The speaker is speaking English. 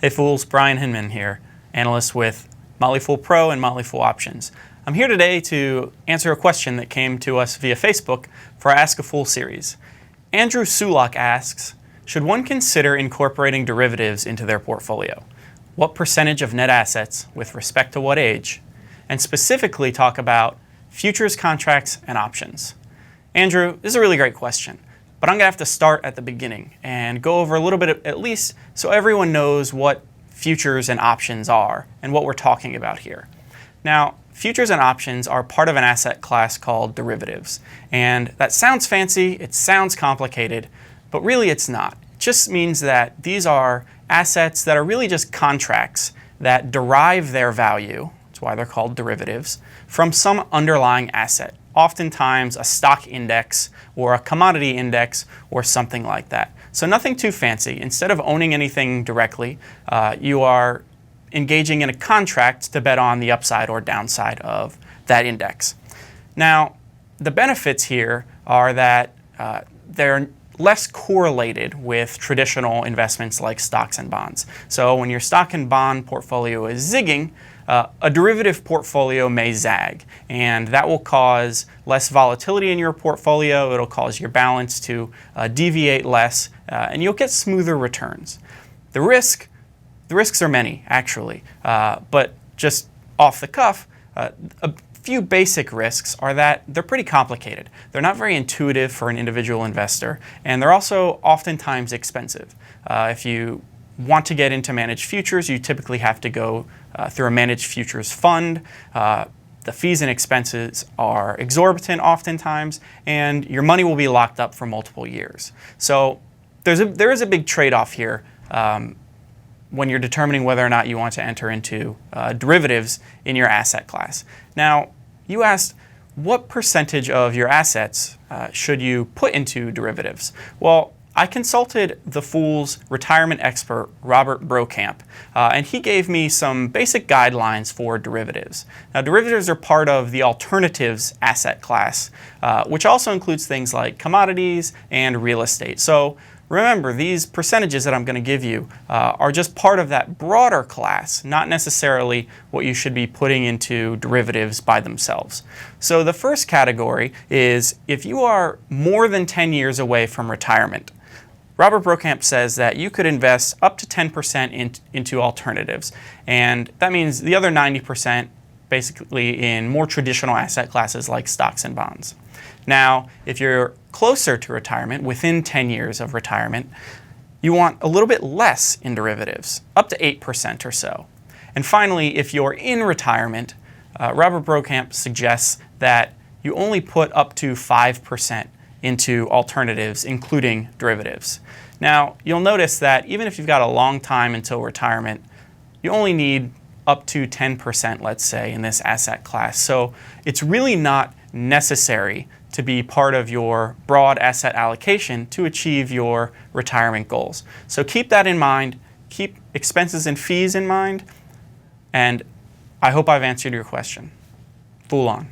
Hey Fools, Brian Hinman here, analyst with Motley Fool Pro and Motley Fool Options. I'm here today to answer a question that came to us via Facebook for our Ask a Fool series. Andrew Sulak asks, should one consider incorporating derivatives into their portfolio? What percentage of net assets with respect to what age? And specifically talk about futures contracts and options. Andrew, this is a really great question. But I'm going to have to start at the beginning and go over a little bit, at least, so everyone knows what futures and options are and what we're talking about here. Now, futures and options are part of an asset class called derivatives. And that sounds fancy, it sounds complicated, but really it's not. It just means that these are assets that are really just contracts that derive their value, that's why they're called derivatives, from some underlying asset. Oftentimes a stock index or a commodity index or something like that. So nothing too fancy. Instead of owning anything directly, you are engaging in a contract to bet on the upside or downside of that index. Now, the benefits here are that they're less correlated with traditional investments like stocks and bonds. So when your stock and bond portfolio is zigging, a derivative portfolio may zag, and that will cause less volatility in your portfolio. It'll cause your balance to deviate less, and you'll get smoother returns. The risks are many, actually, but just off the cuff, a few basic risks are that they're pretty complicated. They're not very intuitive for an individual investor, and they're also oftentimes expensive. If you want to get into managed futures, you typically have to go through a managed futures fund. The fees and expenses are exorbitant oftentimes, and your money will be locked up for multiple years. So there is a big trade-off here when you're determining whether or not you want to enter into derivatives in your asset class. Now, you asked, what percentage of your assets should you put into derivatives? Well, I consulted the Fool's retirement expert, Robert Brokamp, and he gave me some basic guidelines for derivatives. Now, derivatives are part of the alternatives asset class, which also includes things like commodities and real estate. So remember, these percentages that I'm going to give you are just part of that broader class, not necessarily what you should be putting into derivatives by themselves. So the first category is if you are more than 10 years away from retirement. Robert Brokamp says that you could invest up to 10% into alternatives, and that means the other 90% basically in more traditional asset classes like stocks and bonds. Now, if you're closer to retirement, within 10 years of retirement, you want a little bit less in derivatives, up to 8% or so. And finally, if you're in retirement, Robert Brokamp suggests that you only put up to 5% into alternatives, including derivatives. Now, you'll notice that even if you've got a long time until retirement, you only need up to 10%, let's say, in this asset class. So it's really not necessary to be part of your broad asset allocation to achieve your retirement goals. So keep that in mind, keep expenses and fees in mind, and I hope I've answered your question. Fool on.